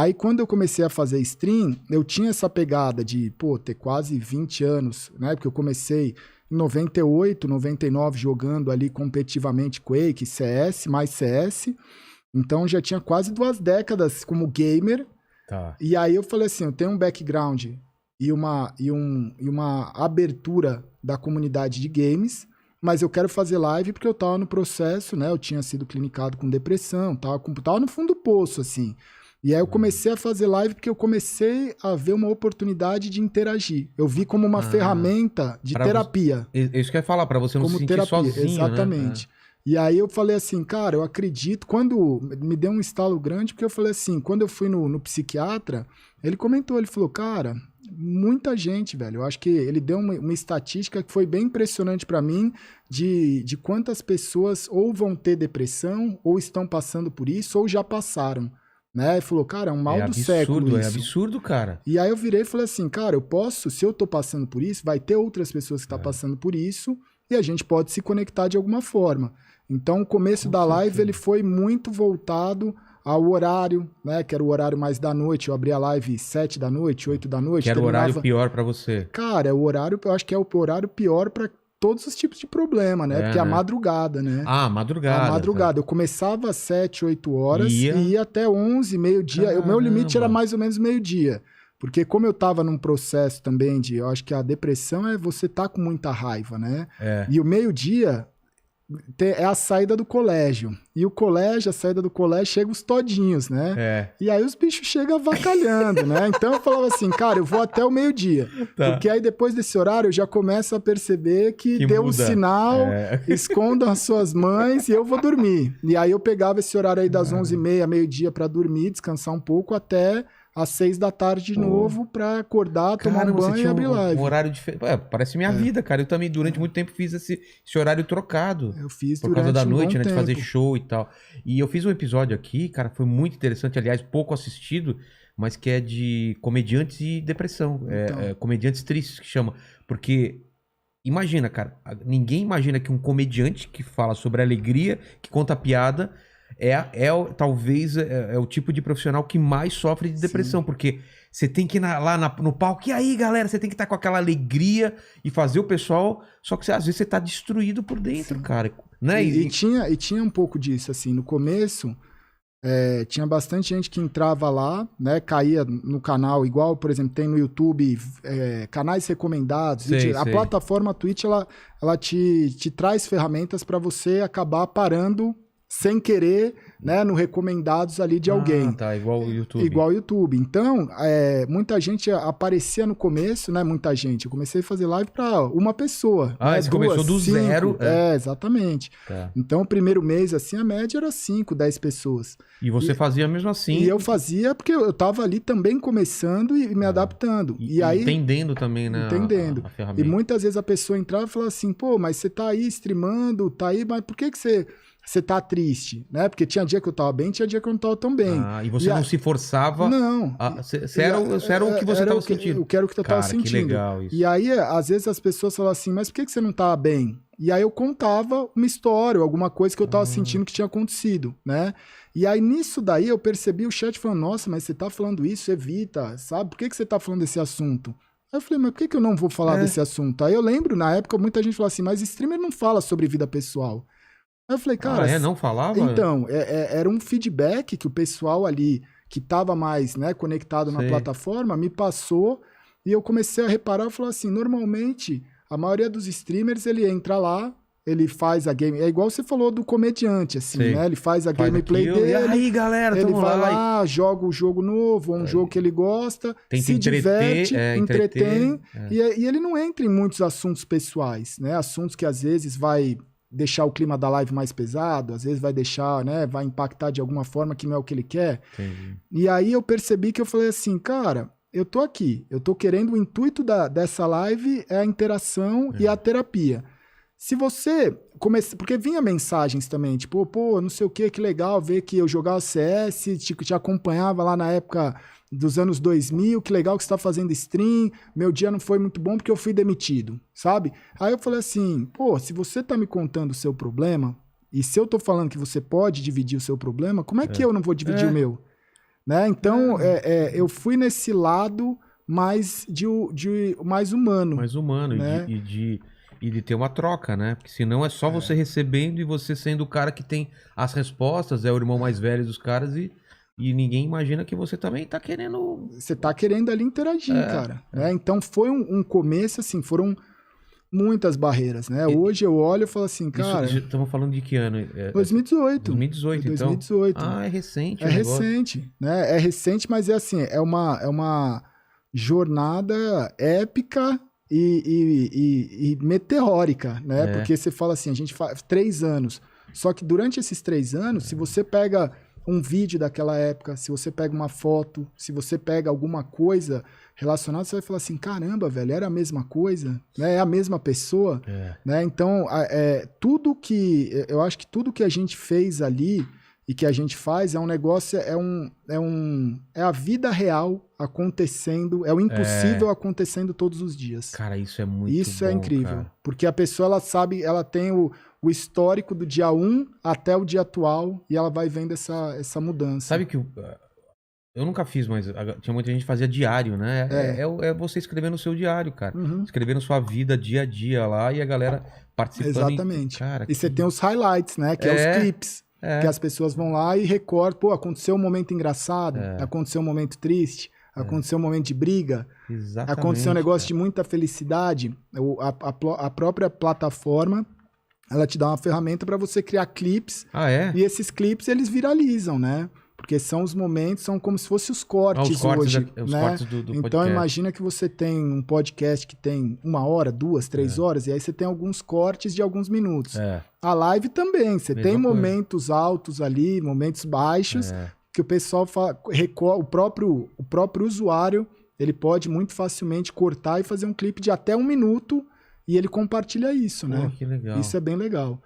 Aí quando eu comecei a fazer stream, eu tinha essa pegada de, pô, ter quase 20 anos, né? Porque eu comecei em 98, 99 jogando ali competitivamente Quake, CS, mais CS. Então já tinha quase 2 décadas como gamer. Tá. E aí eu falei assim, eu tenho um background e uma abertura da comunidade de games, mas eu quero fazer live porque eu tava no processo, né? Eu tinha sido clinicado com depressão, tava no fundo do poço, assim. E aí eu comecei a fazer live porque eu comecei a ver uma oportunidade de interagir. Eu vi como uma ferramenta de terapia. Isso que eu ia falar, pra você não se sentir sozinho, exatamente. né? E aí eu falei assim, cara, eu acredito, quando me deu um estalo grande, porque eu falei assim, quando eu fui no psiquiatra, ele comentou, ele falou, cara, muita gente, velho, eu acho que ele deu uma estatística que foi bem impressionante pra mim, de quantas pessoas ou vão ter depressão, ou estão passando por isso, ou já passaram. Né? Ele falou, cara, é um mal do século isso. É absurdo, cara. E aí eu virei e falei assim, cara, eu posso, se eu tô passando por isso, vai ter outras pessoas que estão passando por isso, e a gente pode se conectar de alguma forma. Então o começo da live, ele foi muito voltado ao horário, né? Que era o horário mais da noite. Eu abria a live 7 da noite, 8 da noite. Que era o horário pior pra você. Cara, o horário, eu acho que é o horário pior pra todos os tipos de problema, né? Porque é a madrugada, né? Ah, madrugada. A madrugada. Eu começava às 7, 8 horas e ia até 11, meio-dia. O meu limite era mais ou menos meio-dia. Porque como eu tava num processo também de... Eu acho que a depressão é você tá com muita raiva, né? E o meio-dia é a saída do colégio. E o colégio, a saída do colégio, chega os todinhos, né? E aí os bichos chegam avacalhando, né? Então eu falava assim, cara, eu vou até o meio-dia. Porque aí depois desse horário eu já começo a perceber que deu um sinal, escondam as suas mães e eu vou dormir. E aí eu pegava esse horário aí das 11h30, meio-dia pra dormir, descansar um pouco até às 6 da tarde de novo pra acordar, tomar um banho e abrir live. Um horário diferente. Parece minha vida, cara. Eu também durante muito tempo fiz esse horário trocado. Eu fiz por causa da noite, né? De fazer show e tal. E eu fiz um episódio aqui, cara, foi muito interessante, aliás, pouco assistido, mas que é de comediantes e depressão. Comediantes tristes que chama. Porque imagina, cara, ninguém imagina que um comediante que fala sobre alegria, que conta piada, talvez o tipo de profissional que mais sofre de depressão, porque você tem que ir lá no palco, e aí galera, você tem que estar com aquela alegria e fazer o pessoal, só que às vezes você tá destruído por dentro, cara, né? E tinha um pouco disso, assim, no começo tinha bastante gente que entrava lá, né, caía no canal, igual, por exemplo, tem no YouTube canais recomendados, a plataforma Twitch, ela te traz ferramentas para você acabar parando sem querer, né, no recomendados ali de alguém. Tá, igual o YouTube. Igual o YouTube. Então, muita gente aparecia no começo, né, muita gente. Eu comecei a fazer live para uma pessoa. Ah, você começou do 5, zero? Exatamente. Tá. Então, o primeiro mês, assim, a média era 5, 10 pessoas. E você fazia mesmo assim? E eu fazia porque eu tava ali também começando e me adaptando. E aí, entendendo também, né? Entendendo. A ferramenta. E muitas vezes a pessoa entrava e falava assim, pô, mas você tá aí streamando, tá aí, mas por que você tá triste, né? Porque tinha dia que eu tava bem, tinha dia que eu não tava tão bem. E você não se forçava? Não. Você era o que você tava sentindo? Eu quero o que eu tava sentindo. Que legal isso. E aí, às vezes as pessoas falavam assim, mas por que você não tava bem? E aí eu contava uma história, alguma coisa que eu tava sentindo que tinha acontecido, né? E aí nisso daí eu percebi o chat falando, nossa, mas você tá falando isso, evita, sabe? Por que você tá falando desse assunto? Aí eu falei, mas por que eu não vou falar desse assunto? Aí eu lembro, na época, muita gente falava assim, mas streamer não fala sobre vida pessoal. Aí eu falei, cara... não falava? Então, era um feedback que o pessoal ali, que estava mais, né, conectado na plataforma, me passou, e eu comecei a reparar, eu falei assim, normalmente, a maioria dos streamers, ele entra lá, ele faz a game... É igual você falou do comediante, assim, né? Ele faz a gameplay dele. E aí, galera, ele vai lá, joga o jogo novo, ou um jogo que ele gosta, se diverte, entretém, e ele não entra em muitos assuntos pessoais, né? Assuntos que às vezes vai deixar o clima da live mais pesado, às vezes vai deixar, né, vai impactar de alguma forma que não é o que ele quer. Entendi. E aí eu percebi que eu falei assim, cara, eu tô aqui, eu tô querendo, o intuito dessa live é a interação e a terapia. Se você porque vinha mensagens também, tipo, pô, não sei o que legal ver que eu jogava CS, te acompanhava lá na época dos anos 2000, que legal que você tá fazendo stream, meu dia não foi muito bom porque eu fui demitido, sabe? Aí eu falei assim, pô, se você tá me contando o seu problema, e se eu tô falando que você pode dividir o seu problema, como é que eu não vou dividir o meu? né? Então, eu fui nesse lado mais mais humano. Mais humano, né? E de ter uma troca, né? Porque senão é só você recebendo e você sendo o cara que tem as respostas, é o irmão mais velho dos caras e ninguém imagina que você também tá querendo... Você tá querendo ali interagir, cara. Né? Então foi um começo, assim, foram muitas barreiras, né? Hoje eu olho e falo assim, cara... Estamos falando de que ano? 2018. 2018, então? 2018. Ah, é recente. É recente, né? É recente, mas é assim, é uma jornada épica e meteórica, né? Porque você fala assim, a gente faz 3 anos. Só que durante esses 3 anos, se você pega um vídeo daquela época, se você pega uma foto, se você pega alguma coisa relacionada, você vai falar assim, caramba, velho, era a mesma coisa, né? É a mesma pessoa, né? Então, eu acho que tudo que a gente fez ali e que a gente faz é um negócio, é a vida real acontecendo, é o impossível acontecendo todos os dias. Cara, isso é muito Isso bom, é incrível, cara. porque a pessoa, ela sabe, ela tem o histórico do dia 1 até o dia atual e ela vai vendo essa mudança. Sabe que eu nunca fiz, mas tinha muita gente que fazia diário, né? É você escrevendo o seu diário, cara. Escrevendo sua vida dia a dia lá e a galera participando. Exatamente. E você tem os highlights, né? Que é os clipes. Que as pessoas vão lá e recordam. Pô, aconteceu um momento engraçado, aconteceu um momento triste, aconteceu um momento de briga, aconteceu um negócio de muita felicidade. A própria plataforma, ela te dá uma ferramenta para você criar clipes. E esses clipes, eles viralizam, né? Porque são os momentos, são como se fossem os cortes hoje. Os cortes do podcast. Então, imagina que você tem um podcast que tem 1 hora, 2, 3 horas, e aí você tem alguns cortes de alguns minutos. A live também, você tem momentos altos ali, momentos baixos, que o pessoal fala, o próprio usuário, ele pode muito facilmente cortar e fazer um clipe de até 1 minuto, e ele compartilha isso, né? Que legal. Isso é bem legal.